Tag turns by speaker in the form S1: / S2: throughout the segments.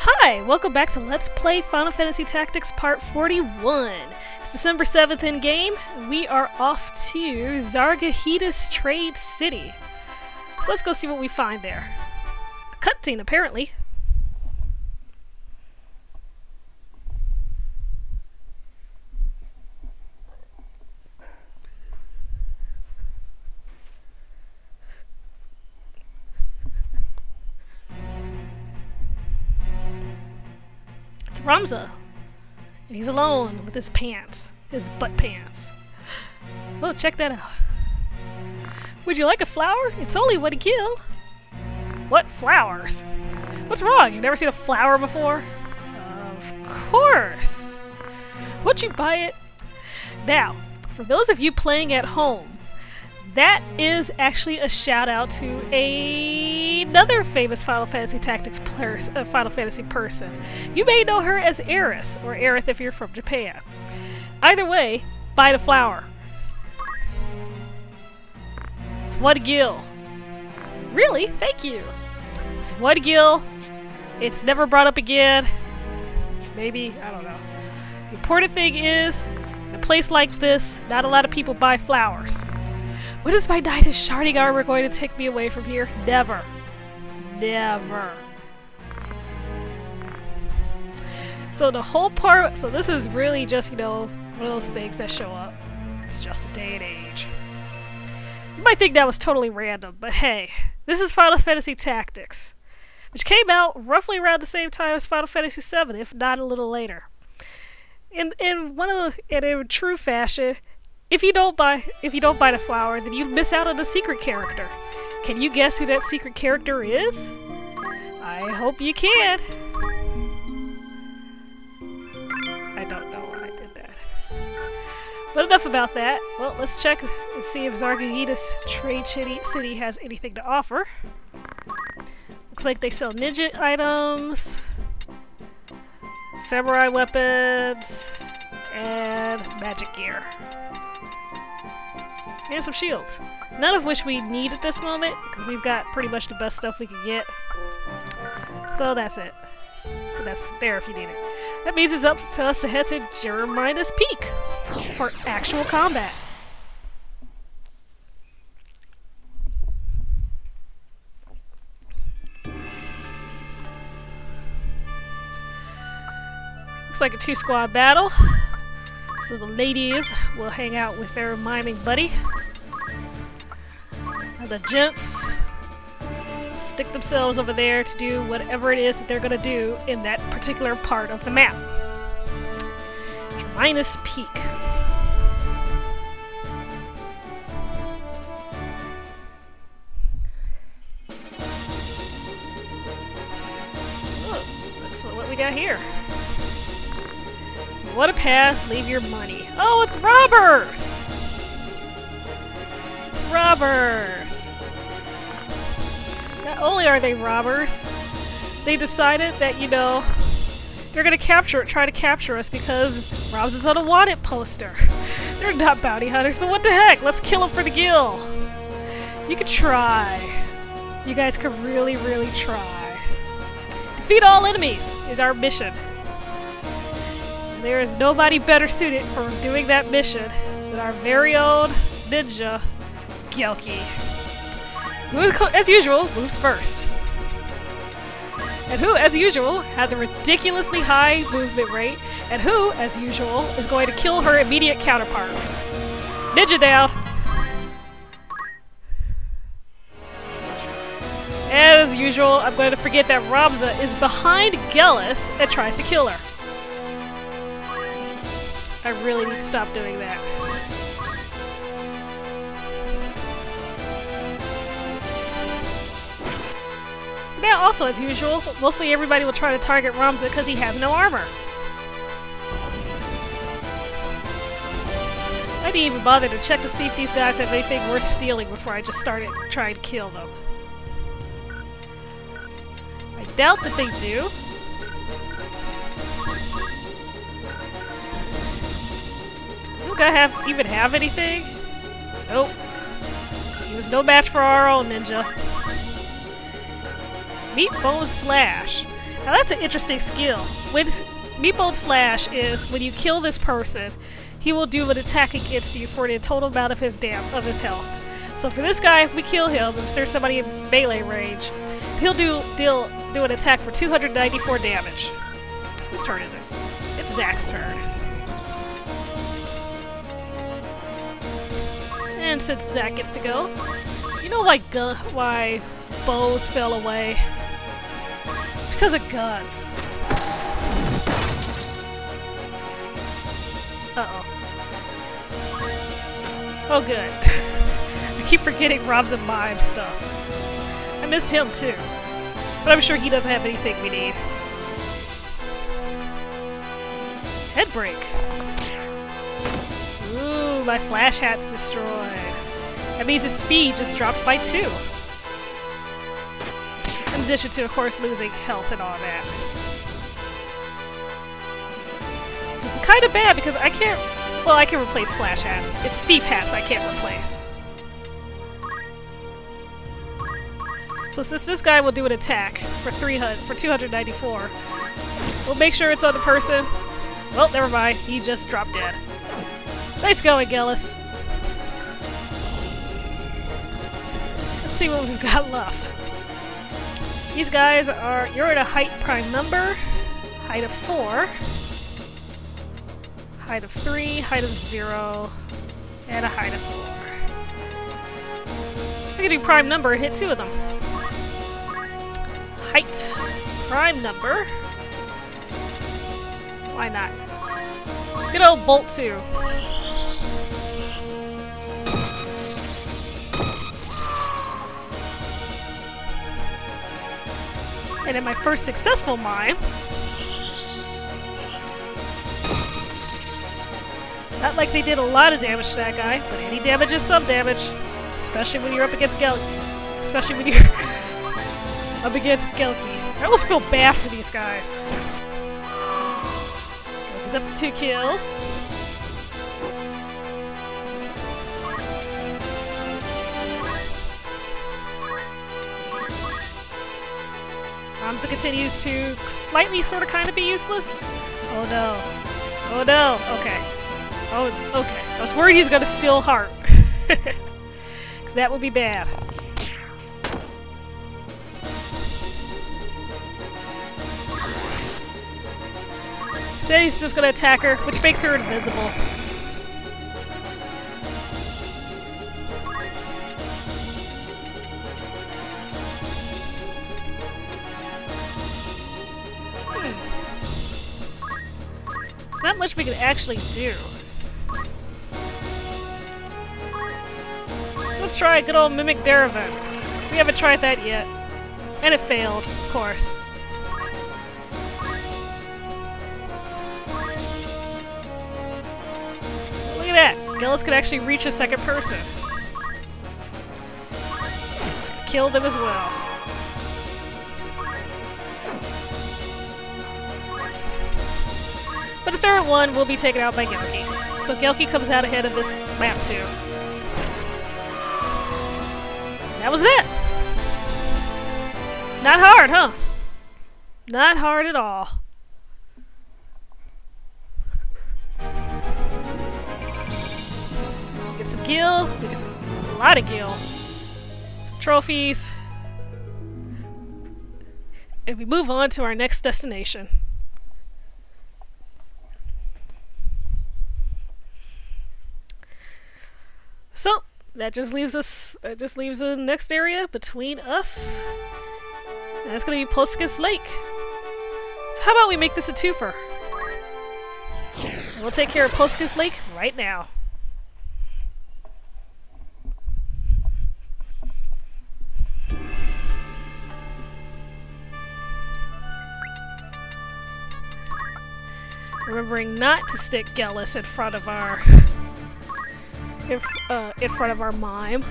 S1: Hi! Welcome back to Let's Play Final Fantasy Tactics Part 41. It's December 7th in game. We are off to Zargahida's Trade City. So let's go see what we find there. A cutscene, apparently. Ramza, and he's alone with his pants, his butt pants. Oh, check that out. Would you like a flower? It's only one kill. What flowers? What's wrong? You've never seen a flower before? Of course. Would you buy it? Now, for those of you playing at home, that is actually a shout out to another famous Final Fantasy Tactics Final Fantasy person. You may know her as Eris, or Aerith if you're from Japan. Either way, buy the flower. It's one gil. Really? Thank you. It's one gil. It's never brought up again. Maybe, I don't know. The important thing is, in a place like this, not a lot of people buy flowers. When is my knight in shining armor going to take me away from here? Never. Never. So the whole part, so this is really just, you know, one of those things that show up. It's just a day and age. You might think that was totally random, but hey, this is Final Fantasy Tactics, which came out roughly around the same time as Final Fantasy VII, if not a little later. In true fashion, If you don't buy the flower, then you miss out on the secret character. Can you guess who that secret character is? I hope you can. I don't know why I did that. But enough about that. Well, let's check and see if Zargahida's Trade City has anything to offer. Looks like they sell ninja items, samurai weapons, and magic gear. And some shields. None of which we need at this moment, because we've got pretty much the best stuff we can get. So that's it. But that's there if you need it. That means it's up to us to head to Germinas Peak for actual combat. Looks like a two-squad battle. So the ladies will hang out with their miming buddy. And the gents stick themselves over there to do whatever it is that they're going to do in that particular part of the map. Germinas Peak. Oh, looks like what we got here. What a pass, leave your money. Oh, it's robbers! It's robbers! Not only are they robbers, they decided that, you know, they're gonna try to capture us because Rob's is on a wanted poster. They're not bounty hunters, but what the heck? Let's kill them for the gil. You could try. You guys could really, really try. Defeat all enemies is our mission. There is nobody better suited for doing that mission than our very own ninja, Gyelki. Who, as usual, moves first. And who, as usual, has a ridiculously high movement rate, and who, as usual, is going to kill her immediate counterpart. Ninja down! As usual, I'm going to forget that Ramza is behind Gelis and tries to kill her. I really need to stop doing that. Now, also as usual, mostly everybody will try to target Ramza because he has no armor. I didn't even bother to check to see if these guys have anything worth stealing before I just started trying to kill them. I doubt that they do. Does this guy even have anything? Nope. He was no match for our own ninja. Meat Bone Slash. Now that's an interesting skill. When Meatball Slash is when you kill this person, he will do an attack against you for the total amount of his health. So for this guy, if we kill him, if there's somebody in melee range, he'll do an attack for 294 damage. Whose turn is it? It's Zach's turn. And since Zach gets to go, you know why bows fell away? It's because of guns. Uh-oh. Oh good. I keep forgetting Rob's and Mime stuff. I missed him too. But I'm sure he doesn't have anything we need. Head break. Ooh, my flash hat's destroyed. That means his speed just dropped by 2. In addition to, of course, losing health and all that. Which is kind of bad because I can't... Well, I can replace flash hats. It's thief hats I can't replace. So since this guy will do an attack for 294, we'll make sure it's on the person. Well, never mind. He just dropped dead. Nice going, Gillis. Let's see what we've got left. These guys are... You're at a height prime number. Height of 4. Height of 3. Height of 0. And a height of 4. I can do prime number and hit 2 of them. Height. Prime number. Why not? Good old Bolt 2. And in my first successful mime, not like they did a lot of damage to that guy, but any damage is some damage. Especially when you're up against Especially when you're up against Gelky. I almost feel bad for these guys. He's up to 2 kills. Ramza continues to slightly sort of kind of be useless. Oh no. Oh no. Okay. Oh, okay. I was worried he's gonna steal heart. Because that would be bad. Said he's just gonna attack her, which makes her invisible. There's not much we can actually do. So let's try a good old Mimic Derivan. We haven't tried that yet. And it failed, of course. Look at that! Gillis could actually reach a second person. Kill them as well. But the third one will be taken out by Gelky. So Gelky comes out ahead of this map too. That was it! Not hard, huh? Not hard at all. Get some gil. We get a lot of gil. Some trophies. And we move on to our next destination. So that just leaves the next area between us. And that's gonna be Poeskas Lake. So how about we make this a twofer? And we'll take care of Poeskas Lake right now. Remembering not to stick Gillis in front of our mime.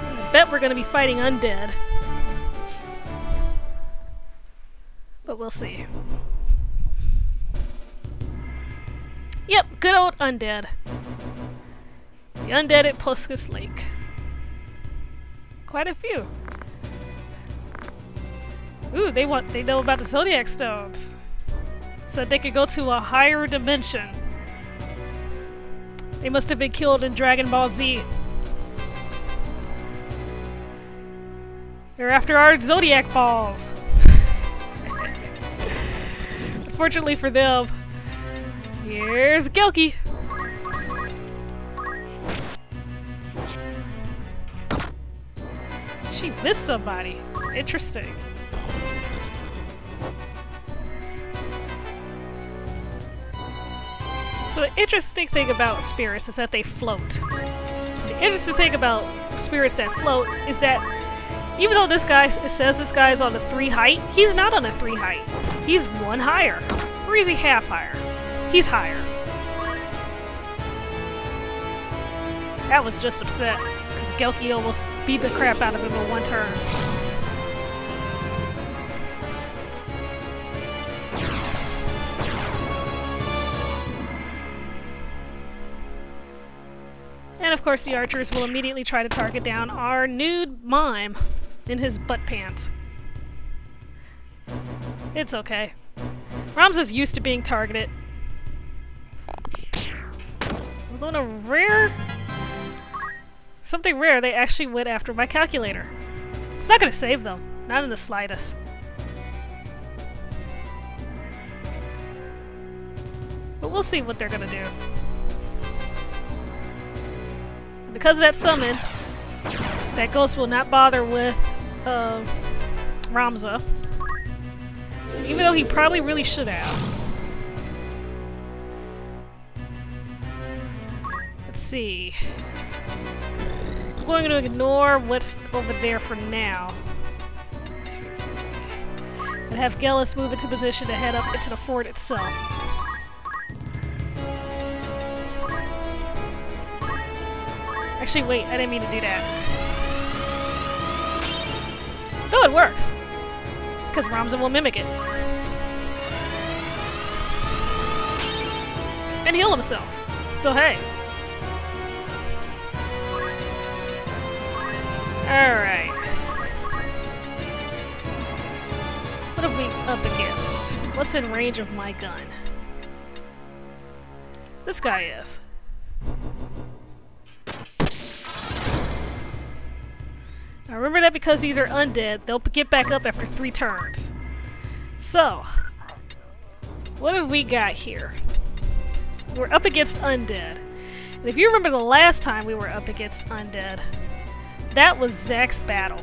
S1: I bet we're gonna be fighting undead. But we'll see. Yep, good old undead. The undead at Poeskas Lake. Quite a few. Ooh, they know about the Zodiac Stones. So they could go to a higher dimension. They must have been killed in Dragon Ball Z. They're after our Zodiac balls. Unfortunately for them, here's Gelky. She missed somebody. Interesting. So the interesting thing about spirits is that they float. The interesting thing about spirits that float is that even though this guy, it says this guy is on a 3 height, he's not on a 3 height. He's 1 higher. Or is he half higher? He's higher. That was just upset, because Gelky almost beat the crap out of him in 1 turn. And of course the archers will immediately try to target down our nude mime in his butt pants. It's okay. Rams is used to being targeted. Although in something rare, they actually went after my calculator. It's not gonna save them. Not in the slightest. But we'll see what they're gonna do. Because of that summon, that ghost will not bother with Ramza. Even though he probably really should have. Let's see. I'm going to ignore what's over there for now. And have Gellus move into position to head up into the fort itself. Actually, wait, I didn't mean to do that. No, it works! Because Ramza will mimic it. And heal himself. So hey. Alright. What are we up against? What's in range of my gun? This guy is. Now remember that because these are undead, they'll get back up after 3 turns. So, what have we got here? We're up against undead. And if you remember the last time we were up against undead, that was Zach's battle.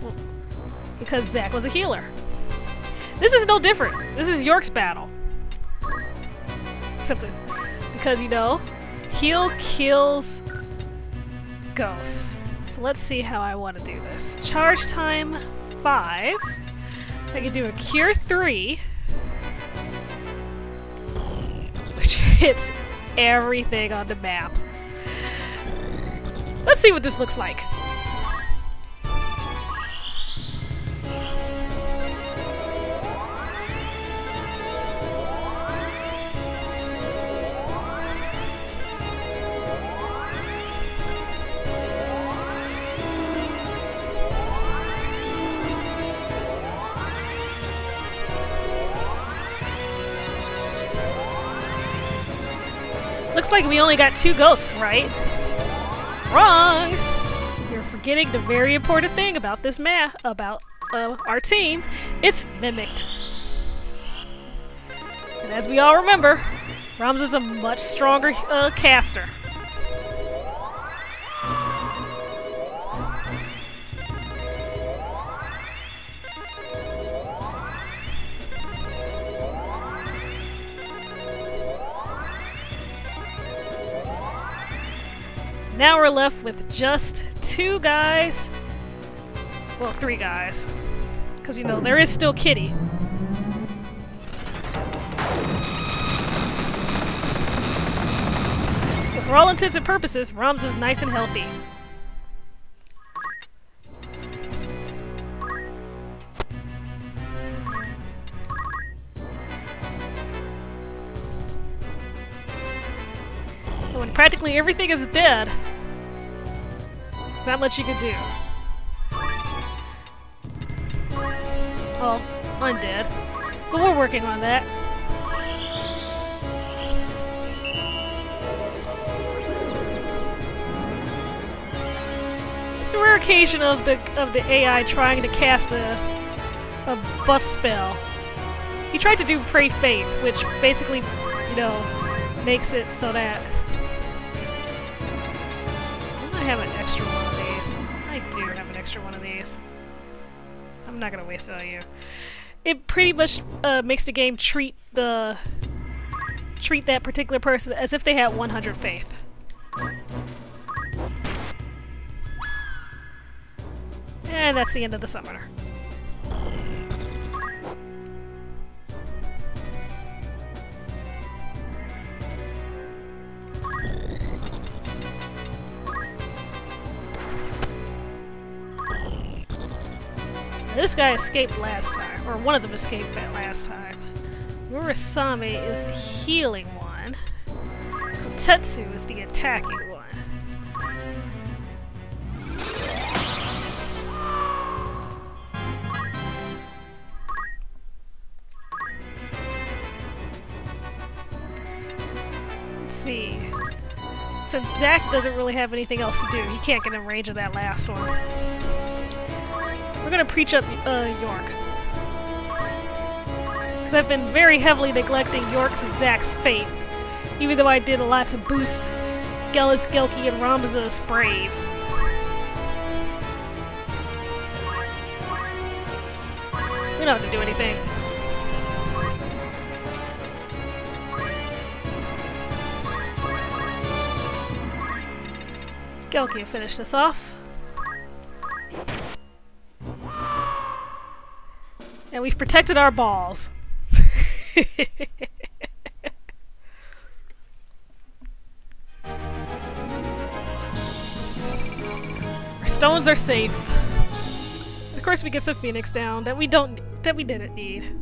S1: Well, because Zach was a healer. This is no different. This is York's battle. Except because, you know, heal kills ghosts. So let's see how I want to do this. Charge time 5. I can do a cure 3. Which hits everything on the map. Let's see what this looks like. Looks like we only got 2 ghosts, right? Wrong! You're forgetting the very important thing about this about our team. It's mimicked. And as we all remember, Rams is a much stronger caster. Now we're left with just 2 guys. Well, 3 guys. Because, you know, there is still Kitty. But for all intents and purposes, Rams is nice and healthy. basically everything is dead. There's not much you can do. Oh, undead. But we're working on that. It's a rare occasion of the AI trying to cast a buff spell. He tried to do Pray Faith, which basically, you know, makes it so that I have an extra one of these. I do have an extra one of these. I'm not gonna waste it on you. It pretty much makes the game treat that particular person as if they had 100 faith. And that's the end of the summoner. This guy escaped last time, or one of them escaped that last time. Murasame is the healing one. Kotetsu is the attacking one. Let's see. Since Zack doesn't really have anything else to do, he can't get in range of that last one. We're gonna preach up York. Because I've been very heavily neglecting York's and Zack's faith, even though I did a lot to boost Gellis, Gelki, and Ramza's brave. We don't have to do anything. Gelki will finish this off. And we've protected our balls. Our stones are safe. Of course we get some Phoenix down that we didn't need.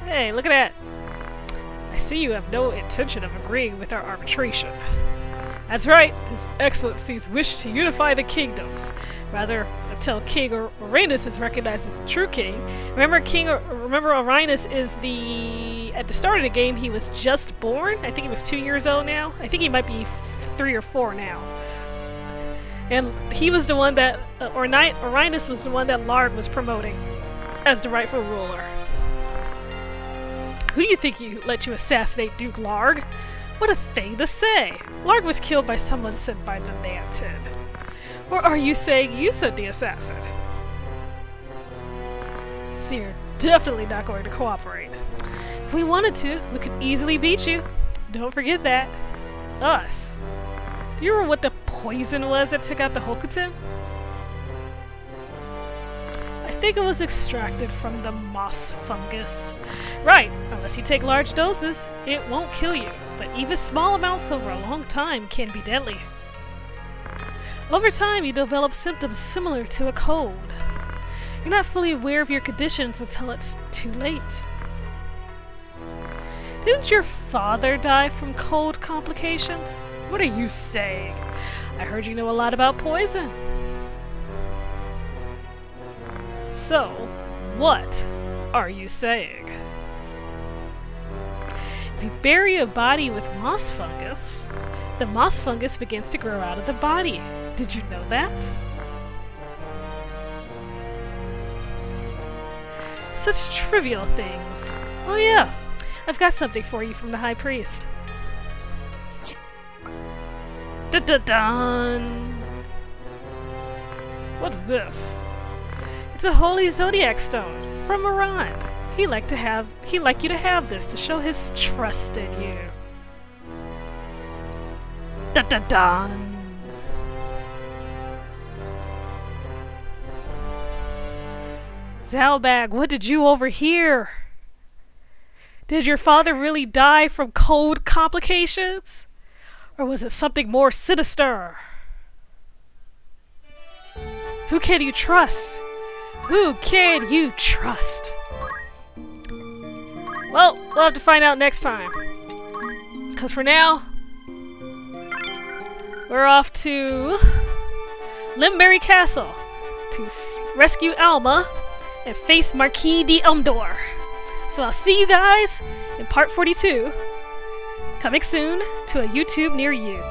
S1: Hey, look at that! I see you have no intention of agreeing with our arbitration. That's right, His Excellency's wish to unify the kingdoms. Rather, until King Uranus is recognized as the true king. Remember Uranus is at the start of the game, he was just born? I think he was 2 years old now? I think he might be 3 or 4 now. And he was the one that, Uranus was the one that Lard was promoting as the rightful ruler. Who do you think let you assassinate Duke Larg? What a thing to say! Larg was killed by someone sent by the Nantin. Or are you saying you sent the assassin? So you're definitely not going to cooperate. If we wanted to, we could easily beat you. Don't forget that. Us. Do you remember what the poison was that took out the Hokuto? I think it was extracted from the moss fungus. Right, unless you take large doses, it won't kill you, but even small amounts over a long time can be deadly. Over time, you develop symptoms similar to a cold. You're not fully aware of your conditions until it's too late. Didn't your father die from cold complications? What are you saying? I heard you know a lot about poison. So, what are you saying? If you bury a body with moss fungus, the moss fungus begins to grow out of the body. Did you know that? Such trivial things. Oh yeah, I've got something for you from the High Priest. Dun-dun-dun! What's this? It's a holy zodiac stone from Wherein. He'd like you to have this to show his trust in you. Dun-dun-dun! Zalbag, what did you overhear? Did your father really die from cold complications? Or was it something more sinister? Who can you trust? Who can you trust? Well, we'll have to find out next time. Because for now, we're off to Limberry Castle to rescue Alma and face Marquis d'Umdor. So I'll see you guys in part 42, coming soon to a YouTube near you.